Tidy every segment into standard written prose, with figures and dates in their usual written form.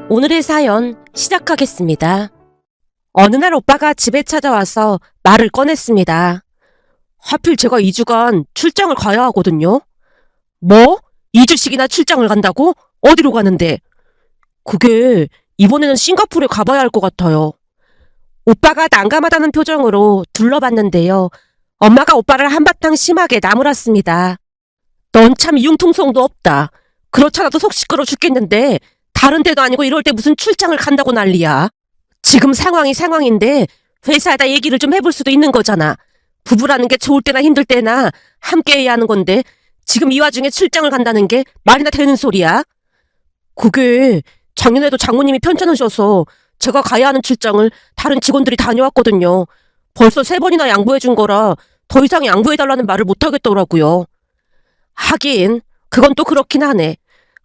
오늘의 사연 시작하겠습니다. 어느 날 오빠가 집에 찾아와서 말을 꺼냈습니다. 하필 제가 2주간 출장을 가야 하거든요. 뭐? 2주씩이나 출장을 간다고? 어디로 가는데? 그게 이번에는 싱가포르에 가봐야 할 것 같아요. 오빠가 난감하다는 표정으로 둘러봤는데요. 엄마가 오빠를 한바탕 심하게 나무랐습니다. 넌 참 융통성도 없다. 그렇잖아도 속 시끄러 죽겠는데 다른 데도 아니고 이럴 때 무슨 출장을 간다고 난리야. 지금 상황이 상황인데 회사에다 얘기를 좀 해볼 수도 있는 거잖아. 부부라는 게 좋을 때나 힘들 때나 함께 해야 하는 건데 지금 이 와중에 출장을 간다는 게 말이나 되는 소리야? 그게 작년에도 장모님이 편찮으셔서 제가 가야 하는 출장을 다른 직원들이 다녀왔거든요. 벌써 3번이나 양보해준 거라 더 이상 양보해달라는 말을 못하겠더라고요. 하긴 그건 또 그렇긴 하네.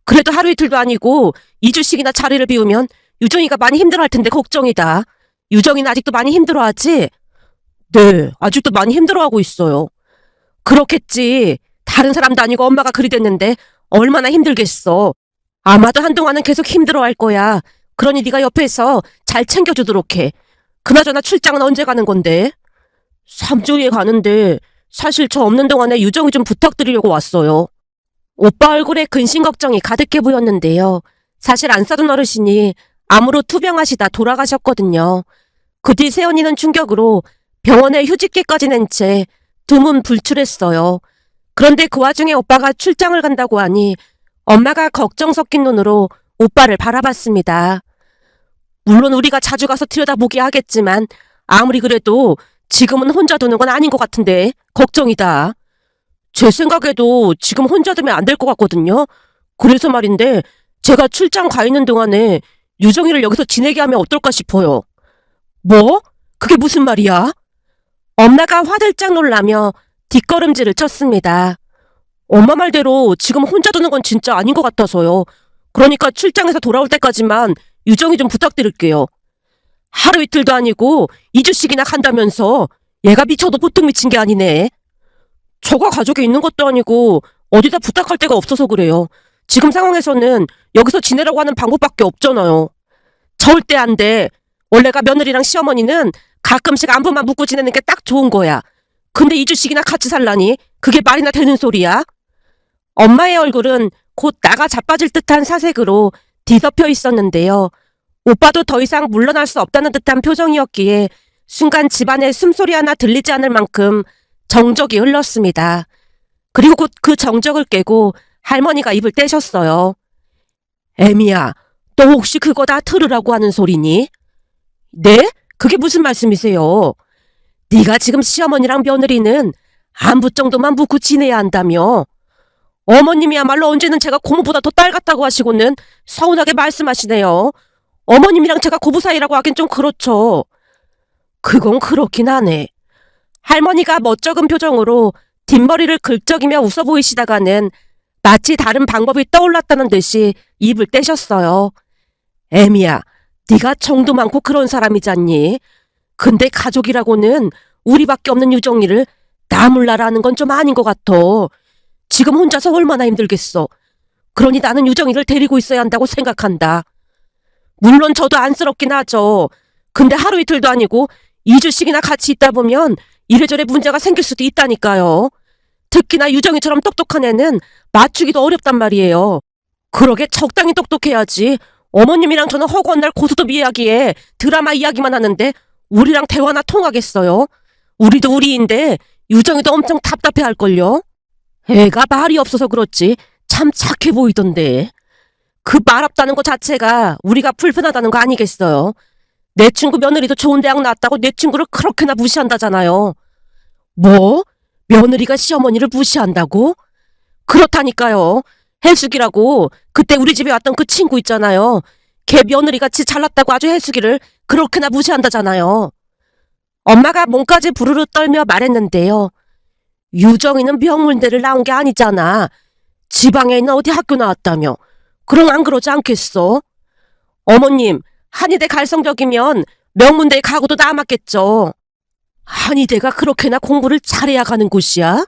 그래도 하루 이틀도 아니고 2주씩이나 자리를 비우면 유정이가 많이 힘들어할 텐데 걱정이다. 유정이는 아직도 많이 힘들어하지? 네, 아직도 많이 힘들어하고 있어요. 그렇겠지. 다른 사람도 아니고 엄마가 그리 됐는데 얼마나 힘들겠어. 아마도 한동안은 계속 힘들어할 거야. 그러니 네가 옆에서 잘 챙겨주도록 해. 그나저나 출장은 언제 가는 건데? 3주 후에 가는데 사실 저 없는 동안에 유정이 좀 부탁드리려고 왔어요. 오빠 얼굴에 근심 걱정이 가득해 보였는데요. 사실 안 사둔 어르신이 암으로 투병하시다 돌아가셨거든요. 그 뒤 세연이는 충격으로 병원에 휴직기까지 낸 채 두문 불출했어요. 그런데 그 와중에 오빠가 출장을 간다고 하니 엄마가 걱정 섞인 눈으로 오빠를 바라봤습니다. 물론 우리가 자주 가서 들여다보게 하겠지만 아무리 그래도 지금은 혼자 두는 건 아닌 것 같은데 걱정이다. 제 생각에도 지금 혼자 두면 안 될 것 같거든요. 그래서 말인데 제가 출장 가 있는 동안에 유정이를 여기서 지내게 하면 어떨까 싶어요. 뭐? 그게 무슨 말이야? 엄마가 화들짝 놀라며 뒷걸음질을 쳤습니다. 엄마 말대로 지금 혼자 두는 건 진짜 아닌 것 같아서요. 그러니까 출장에서 돌아올 때까지만 유정이 좀 부탁드릴게요. 하루 이틀도 아니고 2주씩이나 간다면서 얘가 미쳐도 보통 미친 게 아니네. 저가 가족이 있는 것도 아니고 어디다 부탁할 데가 없어서 그래요. 지금 상황에서는 여기서 지내라고 하는 방법밖에 없잖아요. 절대 안 돼. 원래가 며느리랑 시어머니는 가끔씩 안부만 묻고 지내는 게 딱 좋은 거야. 근데 2주씩이나 같이 살라니 그게 말이나 되는 소리야? 엄마의 얼굴은 곧 나가 자빠질 듯한 사색으로 뒤덮여 있었는데요. 오빠도 더 이상 물러날 수 없다는 듯한 표정이었기에 순간 집안에 숨소리 하나 들리지 않을 만큼 정적이 흘렀습니다. 그리고 곧 그 정적을 깨고 할머니가 입을 떼셨어요. 애미야, 너 혹시 그거 다 들으라고 하는 소리니? 네? 그게 무슨 말씀이세요? 네가 지금 시어머니랑 며느리는 안부 정도만 묻고 지내야 한다며. 어머님이야말로 언제는 제가 고모보다 더 딸 같다고 하시고는 서운하게 말씀하시네요. 어머님이랑 제가 고부 사이라고 하긴 좀 그렇죠. 그건 그렇긴 하네. 할머니가 멋쩍은 표정으로 뒷머리를 긁적이며 웃어 보이시다가는 마치 다른 방법이 떠올랐다는 듯이 입을 떼셨어요. 애미야, 네가 정도 많고 그런 사람이잖니. 근데 가족이라고는 우리밖에 없는 유정이를 나 몰라라는 건 좀 아닌 것 같아. 지금 혼자서 얼마나 힘들겠어. 그러니 나는 유정이를 데리고 있어야 한다고 생각한다. 물론 저도 안쓰럽긴 하죠. 근데 하루 이틀도 아니고 2주씩이나 같이 있다 보면 이래저래 문제가 생길 수도 있다니까요. 특히나 유정이처럼 똑똑한 애는 맞추기도 어렵단 말이에요. 그러게 적당히 똑똑해야지. 어머님이랑 저는 허구한 날 고스톱 이야기에 드라마 이야기만 하는데 우리랑 대화나 통하겠어요? 우리도 우리인데 유정이도 엄청 답답해할걸요? 애가 말이 없어서 그렇지 참 착해 보이던데. 그 말 없다는 것 자체가 우리가 불편하다는 거 아니겠어요? 내 친구 며느리도 좋은 대학 나왔다고 내 친구를 그렇게나 무시한다잖아요. 뭐? 며느리가 시어머니를 무시한다고? 그렇다니까요. 해숙이라고 그때 우리 집에 왔던 그 친구 있잖아요. 걔 며느리같이 잘났다고 아주 해숙이를 그렇게나 무시한다잖아요. 엄마가 몸까지 부르르 떨며 말했는데요. 유정이는 명문대를 나온 게 아니잖아. 지방에 있는 어디 학교 나왔다며. 그럼 안 그러지 않겠어? 어머님, 한의대 갈성적이면 명문대에 가고도 남았겠죠. 한의대가 그렇게나 공부를 잘해야 가는 곳이야?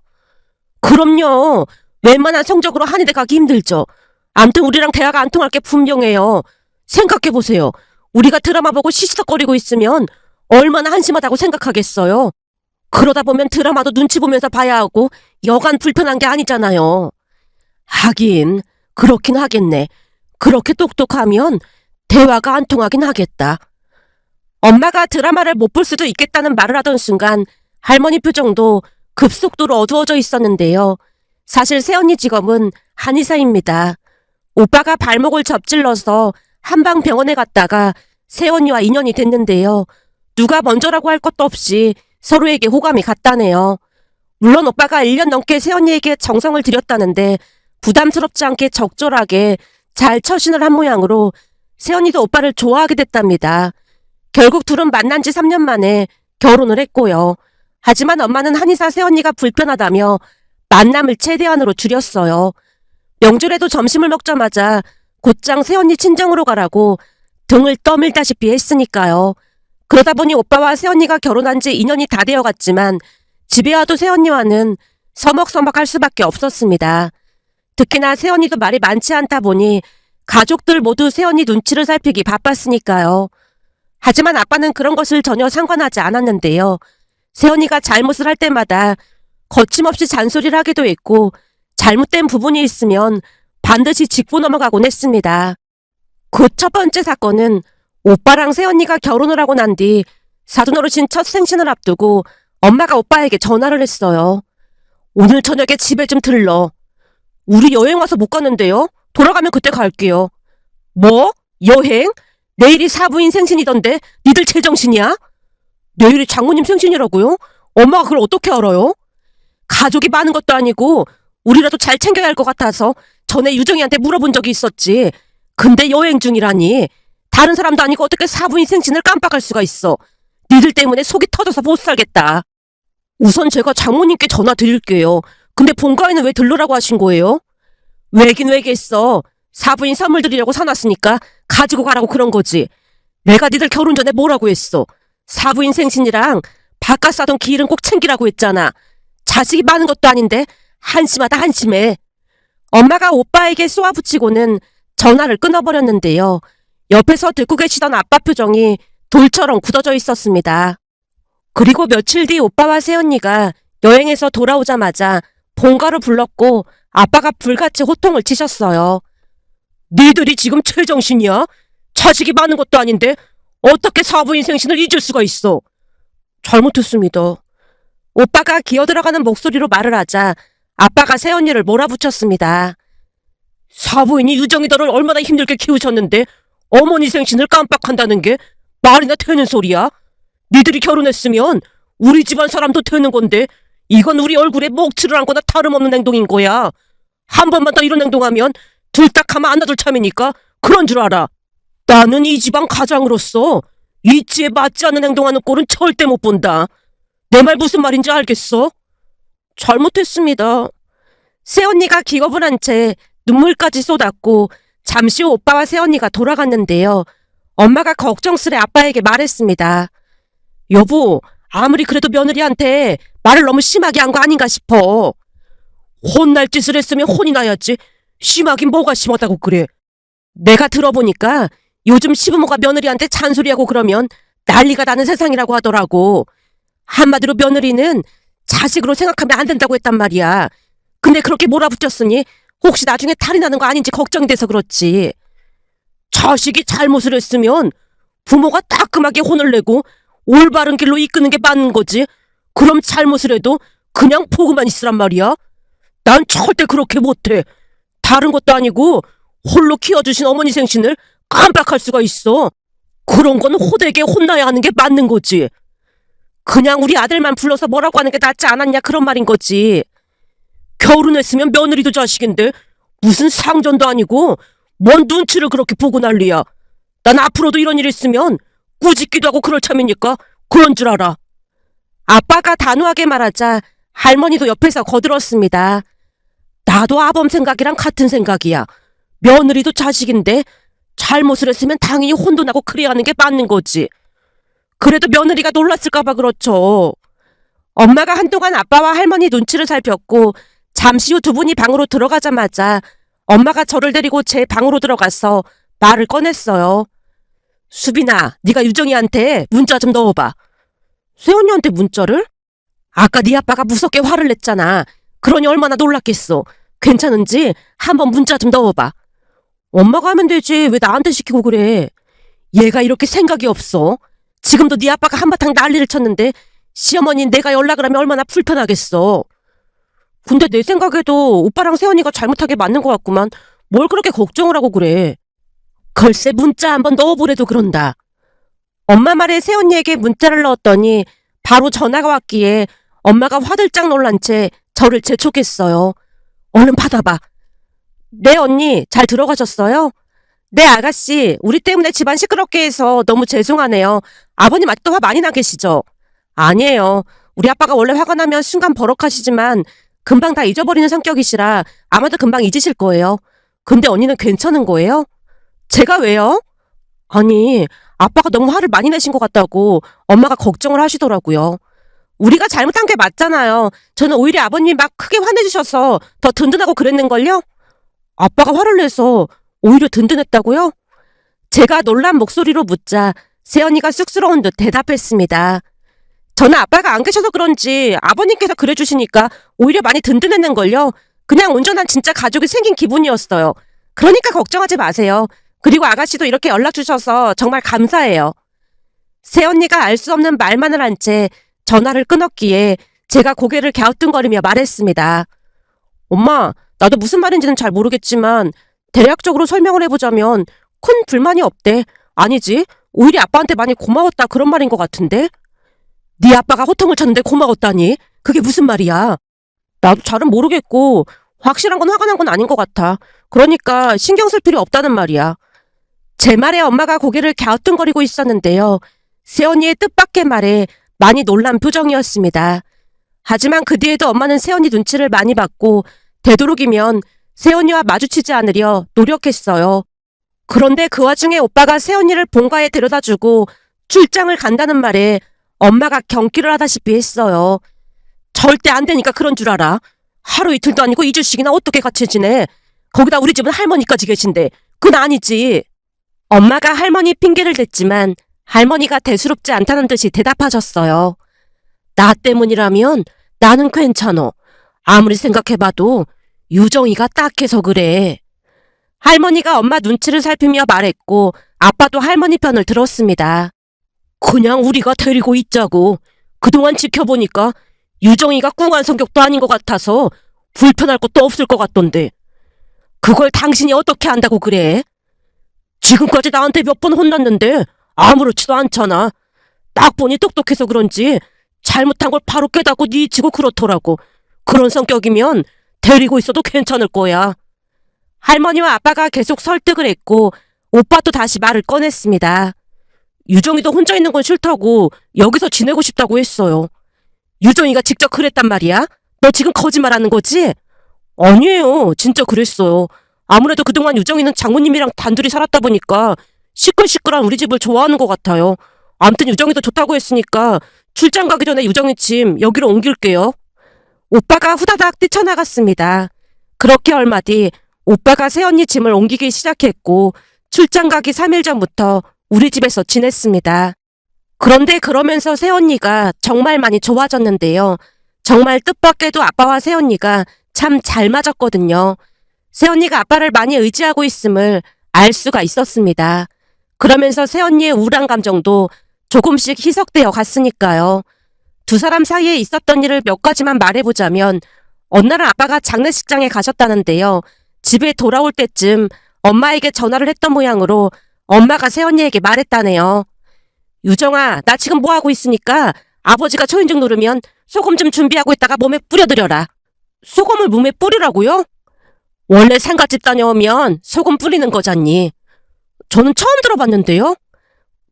그럼요. 웬만한 성적으로 한의대 가기 힘들죠. 암튼 우리랑 대화가 안 통할 게 분명해요. 생각해보세요. 우리가 드라마 보고 시시덕거리고 있으면 얼마나 한심하다고 생각하겠어요. 그러다 보면 드라마도 눈치 보면서 봐야 하고 여간 불편한 게 아니잖아요. 하긴 그렇긴 하겠네. 그렇게 똑똑하면 대화가 안 통하긴 하겠다. 엄마가 드라마를 못 볼 수도 있겠다는 말을 하던 순간 할머니 표정도 급속도로 어두워져 있었는데요. 사실 새언니 직업은 한의사입니다. 오빠가 발목을 접질러서 한방병원에 갔다가 새언니와 인연이 됐는데요. 누가 먼저라고 할 것도 없이 서로에게 호감이 갔다네요. 물론 오빠가 1년 넘게 새언니에게 정성을 들였다는데 부담스럽지 않게 적절하게 잘 처신을 한 모양으로 새언니도 오빠를 좋아하게 됐답니다. 결국 둘은 만난 지 3년 만에 결혼을 했고요. 하지만 엄마는 한의사 새언니가 불편하다며 만남을 최대한으로 줄였어요. 명절에도 점심을 먹자마자 곧장 새언니 친정으로 가라고 등을 떠밀다시피 했으니까요. 그러다 보니 오빠와 새언니가 결혼한 지 2년이 다 되어갔지만 집에 와도 새언니와는 서먹서먹할 수밖에 없었습니다. 특히나 새언니도 말이 많지 않다 보니 가족들 모두 새언니 눈치를 살피기 바빴으니까요. 하지만 아빠는 그런 것을 전혀 상관하지 않았는데요. 새언니가 잘못을 할 때마다 거침없이 잔소리를 하기도 했고 잘못된 부분이 있으면 반드시 짚고 넘어가곤 했습니다. 그 첫 번째 사건은 오빠랑 새언니가 결혼을 하고 난 뒤 사돈어르신 첫 생신을 앞두고 엄마가 오빠에게 전화를 했어요. 오늘 저녁에 집에 좀 들러. 우리 여행 와서 못 가는데요. 돌아가면 그때 갈게요. 뭐? 여행? 내일이 사부인 생신이던데 니들 제정신이야? 내일이 장모님 생신이라고요? 엄마가 그걸 어떻게 알아요? 가족이 많은 것도 아니고 우리라도 잘 챙겨야 할 것 같아서 전에 유정이한테 물어본 적이 있었지. 근데 여행 중이라니. 다른 사람도 아니고 어떻게 사부인 생신을 깜빡할 수가 있어. 니들 때문에 속이 터져서 못 살겠다. 우선 제가 장모님께 전화 드릴게요. 근데 본가에는 왜 들르라고 하신 거예요? 왜긴 왜겠어. 사부인 선물 드리려고 사놨으니까 가지고 가라고 그런 거지. 내가 니들 결혼 전에 뭐라고 했어. 사부인 생신이랑 바깥 사돈 기일은 꼭 챙기라고 했잖아. 자식이 많은 것도 아닌데 한심하다 한심해. 엄마가 오빠에게 쏘아붙이고는 전화를 끊어버렸는데요. 옆에서 듣고 계시던 아빠 표정이 돌처럼 굳어져 있었습니다. 그리고 며칠 뒤 오빠와 새언니가 여행에서 돌아오자마자 본가로 불렀고 아빠가 불같이 호통을 치셨어요. 니들이 지금 제정신이야? 자식이 많은 것도 아닌데 어떻게 사부인 생신을 잊을 수가 있어? 잘못했습니다. 오빠가 기어들어가는 목소리로 말을 하자 아빠가 새언니를 몰아붙였습니다. 사부인이 유정이들을 얼마나 힘들게 키우셨는데 어머니 생신을 깜빡한다는 게 말이나 되는 소리야? 니들이 결혼했으면 우리 집안 사람도 되는 건데 이건 우리 얼굴에 먹칠을 한 거나 다름없는 행동인 거야. 한 번만 더 이런 행동하면 들딱하면 안 놔둘 참이니까 그런 줄 알아. 나는 이 집안 가장으로서 이치에 맞지 않는 행동하는 꼴은 절대 못 본다. 내 말 무슨 말인지 알겠어? 잘못했습니다. 새언니가 기겁을 한 채 눈물까지 쏟았고 잠시 후 오빠와 새언니가 돌아갔는데요. 엄마가 걱정스레 아빠에게 말했습니다. 여보, 아무리 그래도 며느리한테 말을 너무 심하게 한 거 아닌가 싶어. 혼날 짓을 했으면 혼이 나야지. 심하긴 뭐가 심하다고 그래. 내가 들어보니까 요즘 시부모가 며느리한테 잔소리하고 그러면 난리가 나는 세상이라고 하더라고. 한마디로 며느리는 자식으로 생각하면 안 된다고 했단 말이야. 근데 그렇게 몰아붙였으니 혹시 나중에 탈이 나는 거 아닌지 걱정이 돼서 그렇지. 자식이 잘못을 했으면 부모가 따끔하게 혼을 내고 올바른 길로 이끄는 게 맞는 거지. 그럼 잘못을 해도 그냥 보고만 있으란 말이야. 난 절대 그렇게 못해. 다른 것도 아니고 홀로 키워주신 어머니 생신을 깜빡할 수가 있어. 그런 건 호되게 혼나야 하는 게 맞는 거지. 그냥 우리 아들만 불러서 뭐라고 하는 게 낫지 않았냐 그런 말인 거지. 결혼했으면 며느리도 자식인데 무슨 상전도 아니고 뭔 눈치를 그렇게 보고 난리야. 난 앞으로도 이런 일 있으면 꾸짖기도 하고 그럴 참이니까 그런 줄 알아. 아빠가 단호하게 말하자 할머니도 옆에서 거들었습니다. 나도 아범 생각이랑 같은 생각이야. 며느리도 자식인데 잘못을 했으면 당연히 혼도 나고 그래야 하는 게 맞는 거지. 그래도 며느리가 놀랐을까봐 그렇죠. 엄마가 한동안 아빠와 할머니 눈치를 살폈고 잠시 후 두 분이 방으로 들어가자마자 엄마가 저를 데리고 제 방으로 들어가서 말을 꺼냈어요. 수빈아, 네가 유정이한테 문자 좀 넣어봐. 세연이한테 문자를? 아까 네 아빠가 무섭게 화를 냈잖아. 그러니 얼마나 놀랐겠어. 괜찮은지 한번 문자 좀 넣어봐. 엄마가 하면 되지. 왜 나한테 시키고 그래. 얘가 이렇게 생각이 없어. 지금도 네 아빠가 한바탕 난리를 쳤는데 시어머니 내가 연락을 하면 얼마나 불편하겠어. 근데 내 생각에도 오빠랑 세연이가 잘못하게 맞는 것 같구만. 뭘 그렇게 걱정을 하고 그래. 글쎄 문자 한번 넣어보래도 그런다. 엄마 말에 세연이에게 문자를 넣었더니 바로 전화가 왔기에 엄마가 화들짝 놀란 채 저를 재촉했어요. 얼른 받아봐. 네 언니, 잘 들어가셨어요? 네 아가씨, 우리 때문에 집안 시끄럽게 해서 너무 죄송하네요. 아버님 아직도 화 많이 나 계시죠? 아니에요. 우리 아빠가 원래 화가 나면 순간 버럭하시지만 금방 다 잊어버리는 성격이시라 아마도 금방 잊으실 거예요. 근데 언니는 괜찮은 거예요? 제가 왜요? 아니, 아빠가 너무 화를 많이 내신 것 같다고 엄마가 걱정을 하시더라고요. 우리가 잘못한 게 맞잖아요. 저는 오히려 아버님 막 크게 화내주셔서 더 든든하고 그랬는걸요? 아빠가 화를 내서 오히려 든든했다고요? 제가 놀란 목소리로 묻자 세연이가 쑥스러운 듯 대답했습니다. 저는 아빠가 안 계셔서 그런지 아버님께서 그래주시니까 오히려 많이 든든했는걸요. 그냥 온전한 진짜 가족이 생긴 기분이었어요. 그러니까 걱정하지 마세요. 그리고 아가씨도 이렇게 연락 주셔서 정말 감사해요. 새언니가 알 수 없는 말만을 한 채 전화를 끊었기에 제가 고개를 갸우뚱거리며 말했습니다. 엄마, 나도 무슨 말인지는 잘 모르겠지만 대략적으로 설명을 해보자면 큰 불만이 없대. 아니지, 오히려 아빠한테 많이 고마웠다 그런 말인 것 같은데? 네 아빠가 호통을 쳤는데 고마웠다니? 그게 무슨 말이야? 나도 잘은 모르겠고 확실한 건 화가 난 건 아닌 것 같아. 그러니까 신경 쓸 필요 없다는 말이야. 제 말에 엄마가 고개를 갸우뚱거리고 있었는데요. 새언니의 뜻밖의 말에 많이 놀란 표정이었습니다. 하지만 그 뒤에도 엄마는 새언니 눈치를 많이 받고 되도록이면 새언니와 마주치지 않으려 노력했어요. 그런데 그 와중에 오빠가 새언니를 본가에 데려다주고 출장을 간다는 말에 엄마가 경기를 하다시피 했어요. 절대 안 되니까 그런 줄 알아. 하루 이틀도 아니고 2주씩이나 어떻게 같이 지내. 거기다 우리 집은 할머니까지 계신데 그건 아니지. 엄마가 할머니 핑계를 댔지만 할머니가 대수롭지 않다는 듯이 대답하셨어요. 나 때문이라면 나는 괜찮어. 아무리 생각해봐도 유정이가 딱해서 그래. 할머니가 엄마 눈치를 살피며 말했고 아빠도 할머니 편을 들었습니다. 그냥 우리가 데리고 있자고. 그동안 지켜보니까 유정이가 꿍한 성격도 아닌 것 같아서 불편할 것도 없을 것 같던데. 그걸 당신이 어떻게 안다고 그래? 지금까지 나한테 몇 번 혼났는데 아무렇지도 않잖아. 딱 보니 똑똑해서 그런지 잘못한 걸 바로 깨닫고 뉘치고 그렇더라고. 그런 성격이면 데리고 있어도 괜찮을 거야. 할머니와 아빠가 계속 설득을 했고 오빠도 다시 말을 꺼냈습니다. 유정이도 혼자 있는 건 싫다고 여기서 지내고 싶다고 했어요. 유정이가 직접 그랬단 말이야? 너 지금 거짓말하는 거지? 아니에요. 진짜 그랬어요. 아무래도 그동안 유정이는 장모님이랑 단둘이 살았다 보니까 시끌시끌한 우리 집을 좋아하는 것 같아요. 아무튼 유정이도 좋다고 했으니까 출장 가기 전에 유정이 짐 여기로 옮길게요. 오빠가 후다닥 뛰쳐나갔습니다. 그렇게 얼마 뒤 오빠가 새언니 짐을 옮기기 시작했고 출장 가기 3일 전부터 우리 집에서 지냈습니다. 그런데 그러면서 새언니가 정말 많이 좋아졌는데요. 정말 뜻밖에도 아빠와 새언니가 참 잘 맞았거든요. 새언니가 아빠를 많이 의지하고 있음을 알 수가 있었습니다. 그러면서 새언니의 우울한 감정도 조금씩 희석되어 갔으니까요. 두 사람 사이에 있었던 일을 몇 가지만 말해보자면 어느 날 아빠가 장례식장에 가셨다는데요. 집에 돌아올 때쯤 엄마에게 전화를 했던 모양으로 엄마가 새언니에게 말했다네요. 유정아, 나 지금 뭐하고 있으니까 아버지가 초인종 누르면 소금 좀 준비하고 있다가 몸에 뿌려드려라. 소금을 몸에 뿌리라고요? 원래 상갓집 다녀오면 소금 뿌리는 거잖니. 저는 처음 들어봤는데요.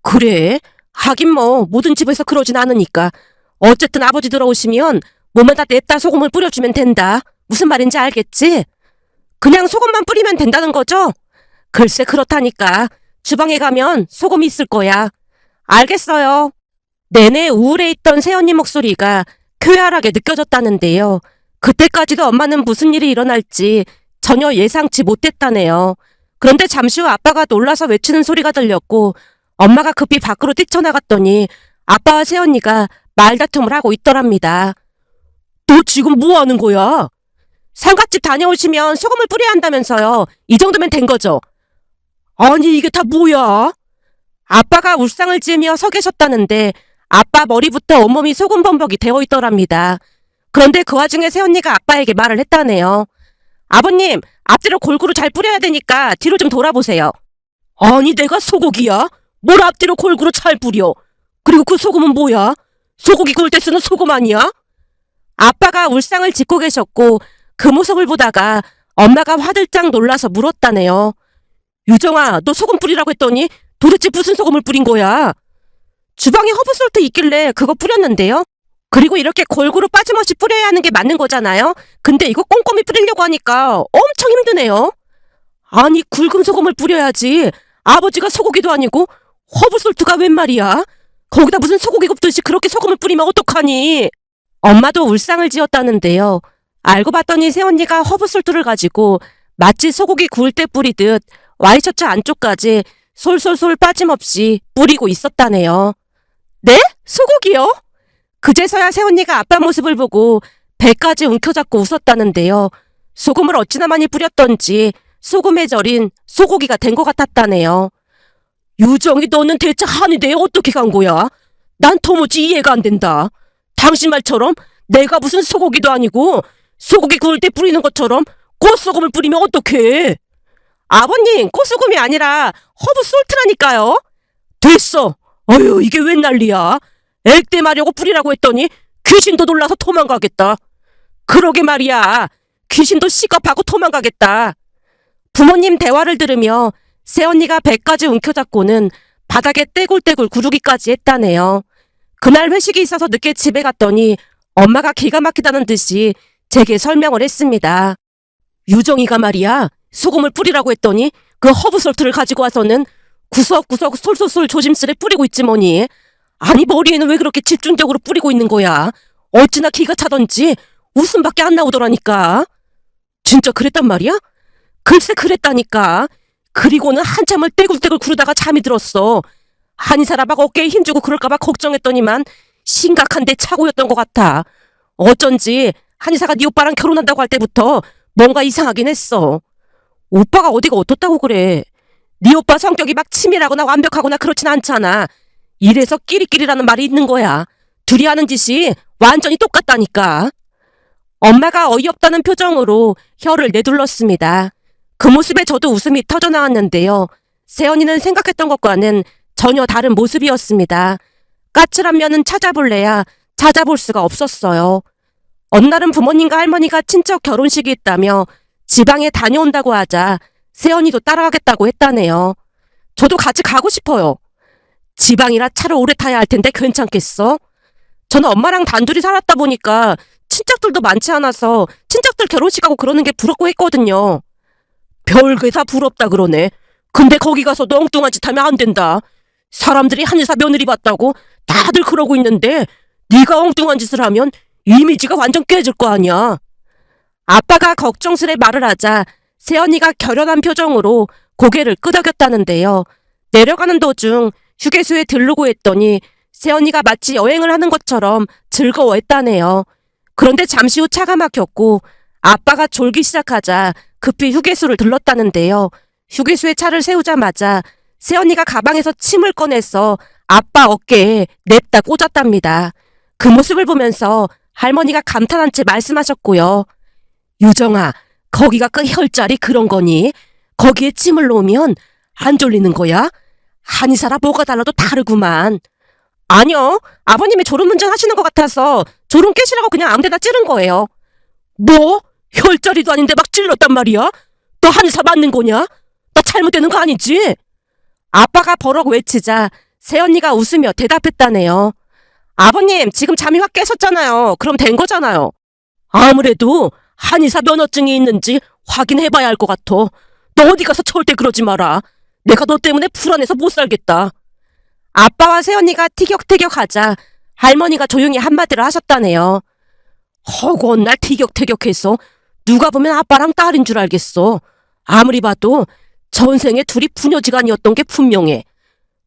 그래? 하긴 뭐 모든 집에서 그러진 않으니까. 어쨌든 아버지 들어오시면 몸에다 냅다 소금을 뿌려주면 된다. 무슨 말인지 알겠지? 그냥 소금만 뿌리면 된다는 거죠? 글쎄 그렇다니까. 주방에 가면 소금이 있을 거야. 알겠어요. 내내 우울해 있던 새언니 목소리가 쾌활하게 느껴졌다는데요. 그때까지도 엄마는 무슨 일이 일어날지 전혀 예상치 못했다네요. 그런데 잠시 후 아빠가 놀라서 외치는 소리가 들렸고 엄마가 급히 밖으로 뛰쳐나갔더니 아빠와 새언니가 말다툼을 하고 있더랍니다. 너 지금 뭐 하는 거야? 상갓집 다녀오시면 소금을 뿌려야 한다면서요. 이 정도면 된 거죠. 아니 이게 다 뭐야? 아빠가 울상을 지으며 서 계셨다는데 아빠 머리부터 온몸이 소금 범벅이 되어 있더랍니다. 그런데 그 와중에 새언니가 아빠에게 말을 했다네요. 아버님, 앞뒤로 골고루 잘 뿌려야 되니까 뒤로 좀 돌아보세요. 아니 내가 소고기야? 뭘 앞뒤로 골고루 잘 뿌려? 그리고 그 소금은 뭐야? 소고기 구울 때 쓰는 소금 아니야? 아빠가 울상을 짓고 계셨고 그 모습을 보다가 엄마가 화들짝 놀라서 물었다네요. 유정아, 너 소금 뿌리라고 했더니 도대체 무슨 소금을 뿌린 거야? 주방에 허브솔트 있길래 그거 뿌렸는데요. 그리고 이렇게 골고루 빠짐없이 뿌려야 하는 게 맞는 거잖아요. 근데 이거 꼼꼼히 뿌리려고 하니까 엄청 힘드네요. 아니 굵은 소금을 뿌려야지. 아버지가 소고기도 아니고 허브솔트가 웬 말이야? 거기다 무슨 소고기 굽듯이 그렇게 소금을 뿌리면 어떡하니? 엄마도 울상을 지었다는데요. 알고 봤더니 새언니가 허브솔트를 가지고 마치 소고기 구울 때 뿌리듯 와이셔츠 안쪽까지 솔솔솔 빠짐없이 뿌리고 있었다네요. 네? 소고기요? 그제서야 새언니가 아빠 모습을 보고 배까지 움켜잡고 웃었다는데요. 소금을 어찌나 많이 뿌렸던지 소금에 절인 소고기가 된 것 같았다네요. 유정이 너는 대체 한이 내에 어떻게 간 거야? 난 도무지 이해가 안 된다. 당신 말처럼 내가 무슨 소고기도 아니고 소고기 구울 때 뿌리는 것처럼 꽃소금을 뿌리면 어떡해? 아버님, 꽃소금이 아니라 허브솔트라니까요. 됐어. 어휴, 이게 웬 난리야. 액대 마려고 뿌리라고 했더니 귀신도 놀라서 도망가겠다. 그러게 말이야. 귀신도 시겁하고 도망가겠다. 부모님 대화를 들으며 새언니가 배까지 움켜잡고는 바닥에 떼굴떼굴 구르기까지 했다네요. 그날 회식이 있어서 늦게 집에 갔더니 엄마가 기가 막히다는 듯이 제게 설명을 했습니다. 유정이가 말이야. 소금을 뿌리라고 했더니 그 허브솔트를 가지고 와서는 구석구석 솔솔솔 조심스레 뿌리고 있지 뭐니. 아니 머리에는 왜 그렇게 집중적으로 뿌리고 있는 거야? 어찌나 기가 차던지 웃음밖에 안 나오더라니까. 진짜 그랬단 말이야? 글쎄 그랬다니까. 그리고는 한참을 떼굴떼굴 구르다가 잠이 들었어. 한의사라 막 어깨에 힘주고 그럴까봐 걱정했더니만 심각한데 착오였던 것 같아. 어쩐지 한의사가 네 오빠랑 결혼한다고 할 때부터 뭔가 이상하긴 했어. 오빠가 어디가 어떻다고 그래. 네 오빠 성격이 막 치밀하거나 완벽하거나 그렇진 않잖아. 이래서 끼리끼리라는 말이 있는 거야. 둘이 하는 짓이 완전히 똑같다니까. 엄마가 어이없다는 표정으로 혀를 내둘렀습니다. 그 모습에 저도 웃음이 터져나왔는데요. 새언니는 생각했던 것과는 전혀 다른 모습이었습니다. 까칠한 면은 찾아볼래야 찾아볼 수가 없었어요. 어느 날은 부모님과 할머니가 친척 결혼식이 있다며 지방에 다녀온다고 하자 새언니도 따라가겠다고 했다네요. 저도 같이 가고 싶어요. 지방이라 차를 오래 타야 할 텐데 괜찮겠어? 저는 엄마랑 단둘이 살았다 보니까 친척들도 많지 않아서 친척들 결혼식하고 그러는 게 부럽고 했거든요. 별게 다 부럽다 그러네. 근데 거기 가서도 엉뚱한 짓 하면 안 된다. 사람들이 한의사 며느리 봤다고 다들 그러고 있는데 네가 엉뚱한 짓을 하면 이미지가 완전 깨질 거 아니야. 아빠가 걱정스레 말을 하자 새언니가 결연한 표정으로 고개를 끄덕였다는데요. 내려가는 도중 휴게소에 들르고 했더니 새언니가 마치 여행을 하는 것처럼 즐거워했다네요. 그런데 잠시 후 차가 막혔고 아빠가 졸기 시작하자 급히 휴게소를 들렀다는데요. 휴게소에 차를 세우자마자 새언니가 가방에서 침을 꺼내서 아빠 어깨에 냅다 꽂았답니다. 그 모습을 보면서 할머니가 감탄한 채 말씀하셨고요. 유정아, 거기가 그 혈자리 그런 거니? 거기에 침을 놓으면 안 졸리는 거야? 한의사라 뭐가 달라도 다르구만. 아니요, 아버님이 졸음운전 하시는 것 같아서 졸음 깨시라고 그냥 아무데나 찌른 거예요. 뭐? 혈자리도 아닌데 막 찔렀단 말이야? 너 한의사 맞는 거냐? 나 잘못되는 거 아니지? 아빠가 버럭 외치자 새언니가 웃으며 대답했다네요. 아버님, 지금 잠이 확 깨셨잖아요. 그럼 된 거잖아요. 아무래도 한의사 면허증이 있는지 확인해봐야 할 것 같아. 너 어디 가서 절대 그러지 마라. 내가 너 때문에 불안해서 못 살겠다. 아빠와 새언니가 티격태격하자 할머니가 조용히 한마디를 하셨다네요. 허구한 날 티격태격해서 누가 보면 아빠랑 딸인 줄 알겠어. 아무리 봐도 전생에 둘이 부녀지간이었던 게 분명해.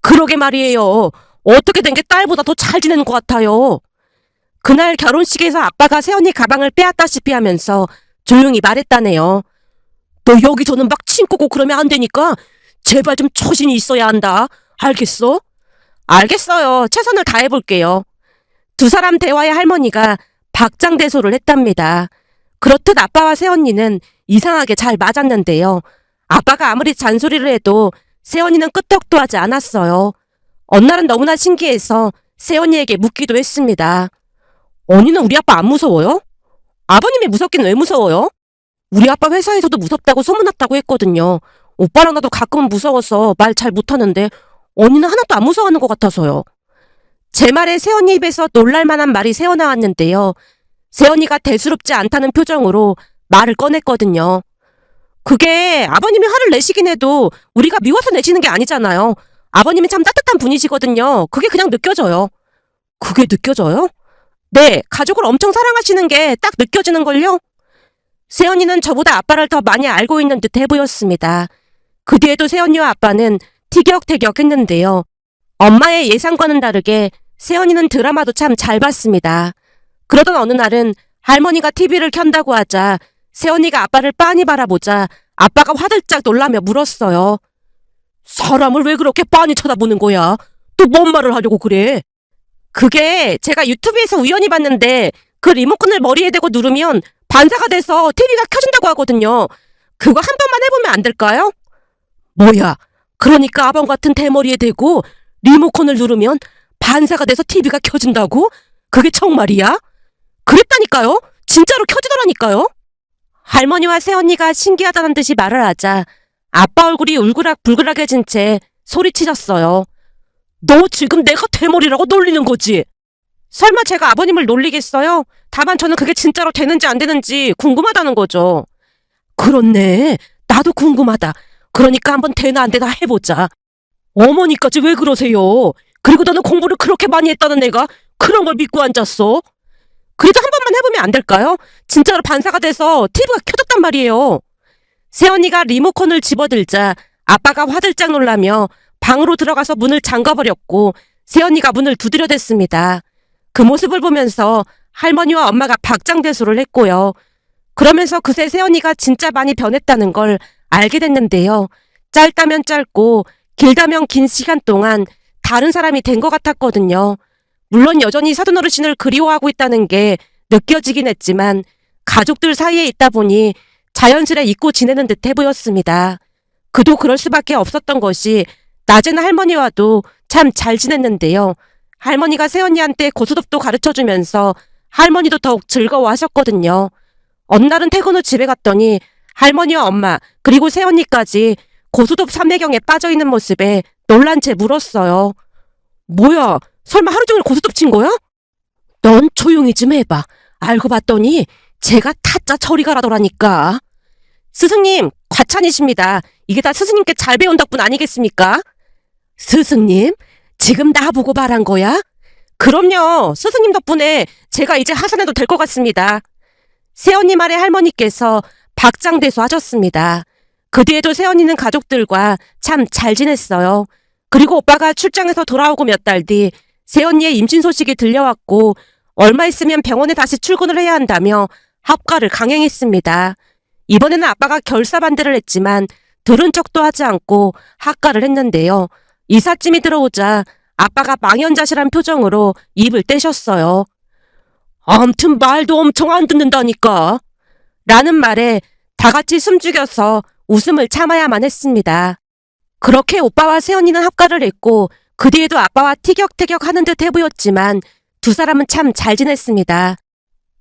그러게 말이에요. 어떻게 된 게 딸보다 더 잘 지내는 것 같아요. 그날 결혼식에서 아빠가 새언니 가방을 빼앗다시피 하면서 조용히 말했다네요. 너 여기서는 막 침 끄고 그러면 안 되니까 제발 좀 초신이 있어야 한다. 알겠어? 알겠어요. 최선을 다해볼게요. 두 사람 대화에 할머니가 박장대소를 했답니다. 그렇듯 아빠와 새언니는 이상하게 잘 맞았는데요. 아빠가 아무리 잔소리를 해도 새언니는 끄떡도 하지 않았어요. 어느 날은 너무나 신기해서 새언니에게 묻기도 했습니다. 언니는 우리 아빠 안 무서워요? 아버님이 무섭긴 왜 무서워요? 우리 아빠 회사에서도 무섭다고 소문났다고 했거든요. 오빠랑 나도 가끔은 무서워서 말 잘 못하는데 언니는 하나도 안 무서워하는 것 같아서요. 제 말에 새언니 입에서 놀랄만한 말이 새어나왔는데요. 새언니가 대수롭지 않다는 표정으로 말을 꺼냈거든요. 그게 아버님이 화를 내시긴 해도 우리가 미워서 내시는 게 아니잖아요. 아버님이 참 따뜻한 분이시거든요. 그게 그냥 느껴져요. 그게 느껴져요? 네, 가족을 엄청 사랑하시는 게 딱 느껴지는걸요? 새언니는 저보다 아빠를 더 많이 알고 있는 듯해 보였습니다. 그 뒤에도 새언니와 아빠는 티격태격했는데요. 엄마의 예상과는 다르게 새언니는 드라마도 참 잘 봤습니다. 그러던 어느 날은 할머니가 TV를 켠다고 하자 새언니가 아빠를 빤히 바라보자 아빠가 화들짝 놀라며 물었어요. 사람을 왜 그렇게 빤히 쳐다보는 거야? 또 뭔 말을 하려고 그래? 그게 제가 유튜브에서 우연히 봤는데 그 리모컨을 머리에 대고 누르면 반사가 돼서 TV가 켜진다고 하거든요. 그거 한 번만 해보면 안 될까요? 뭐야? 그러니까 아범 같은 대머리에 대고 리모컨을 누르면 반사가 돼서 TV가 켜진다고? 그게 정말이야? 그랬다니까요? 진짜로 켜지더라니까요? 할머니와 새언니가 신기하다는 듯이 말을 하자 아빠 얼굴이 울그락불그락해진 채 소리치셨어요. 너 지금 내가 대머리라고 놀리는 거지? 설마 제가 아버님을 놀리겠어요? 다만 저는 그게 진짜로 되는지 안 되는지 궁금하다는 거죠. 그렇네. 나도 궁금하다. 그러니까 한번 되나 안 되나 해보자. 어머니까지 왜 그러세요? 그리고 너는 공부를 그렇게 많이 했다는 애가 그런 걸 믿고 앉았어? 그래도 한 번만 해보면 안 될까요? 진짜로 반사가 돼서 TV가 켜졌단 말이에요. 새언니가 리모컨을 집어들자 아빠가 화들짝 놀라며 방으로 들어가서 문을 잠가버렸고 새언니가 문을 두드려댔습니다. 그 모습을 보면서 할머니와 엄마가 박장대소를 했고요. 그러면서 그새 새언니가 진짜 많이 변했다는 걸 알게 됐는데요. 짧다면 짧고 길다면 긴 시간 동안 다른 사람이 된 것 같았거든요. 물론 여전히 사돈어르신을 그리워하고 있다는 게 느껴지긴 했지만 가족들 사이에 있다 보니 자연스레 잊고 지내는 듯해 보였습니다. 그도 그럴 수밖에 없었던 것이 낮에는 할머니와도 참 잘 지냈는데요. 할머니가 새언니한테 고스톱도 가르쳐주면서 할머니도 더욱 즐거워하셨거든요. 어느 날은 퇴근 후 집에 갔더니 할머니와 엄마 그리고 새언니까지 고스톱 삼매경에 빠져있는 모습에 놀란 채 물었어요. 뭐야, 설마 하루 종일 고스톱 친 거야? 넌 조용히 좀 해봐. 알고 봤더니 제가 타짜 처리가라더라니까. 스승님, 과찬이십니다. 이게 다 스승님께 잘 배운 덕분 아니겠습니까? 스승님? 지금 나보고 말한 거야? 그럼요. 스승님 덕분에 제가 이제 하산해도 될 것 같습니다. 새언니 말에 할머니께서 박장대소 하셨습니다. 그 뒤에도 새언니는 가족들과 참 잘 지냈어요. 그리고 오빠가 출장에서 돌아오고 몇 달 뒤 새언니의 임신 소식이 들려왔고 얼마 있으면 병원에 다시 출근을 해야 한다며 합가를 강행했습니다. 이번에는 아빠가 결사반대를 했지만 들은 척도 하지 않고 합가를 했는데요. 이삿짐이 들어오자 아빠가 망연자실한 표정으로 입을 떼셨어요. 암튼 말도 엄청 안 듣는다니까. 라는 말에 다 같이 숨죽여서 웃음을 참아야만 했습니다. 그렇게 오빠와 새언니는 합가를 했고 그 뒤에도 아빠와 티격태격 하는 듯 해보였지만 두 사람은 참 잘 지냈습니다.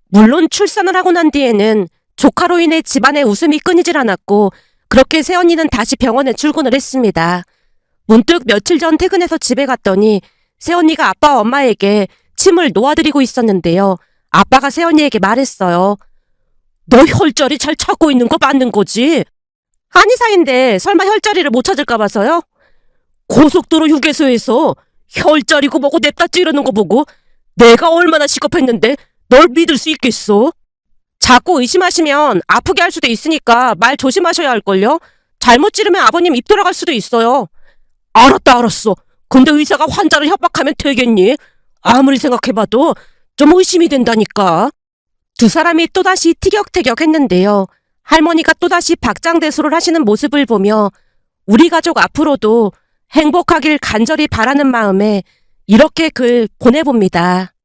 물론 출산을 하고 난 뒤에는 조카로 인해 집안의 웃음이 끊이질 않았고 그렇게 새언니는 다시 병원에 출근을 했습니다. 문득 며칠 전 퇴근해서 집에 갔더니 새언니가 아빠와 엄마에게 침을 놓아드리고 있었는데요. 아빠가 새언니에게 말했어요. 너 혈자리 잘 찾고 있는 거 맞는 거지? 한의사인데 설마 혈자리를 못 찾을까 봐서요? 고속도로 휴게소에서 혈자리고 뭐고 냅다 찌르는 거 보고 내가 얼마나 시겁했는데 널 믿을 수 있겠어? 자꾸 의심하시면 아프게 할 수도 있으니까 말 조심하셔야 할걸요? 잘못 찌르면 아버님 입 돌아갈 수도 있어요. 알았다, 알았어. 근데 의사가 환자를 협박하면 되겠니? 아무리 생각해봐도 좀 의심이 된다니까. 두 사람이 또다시 티격태격했는데요. 할머니가 또다시 박장대소를 하시는 모습을 보며 우리 가족 앞으로도 행복하길 간절히 바라는 마음에 이렇게 글 보내봅니다.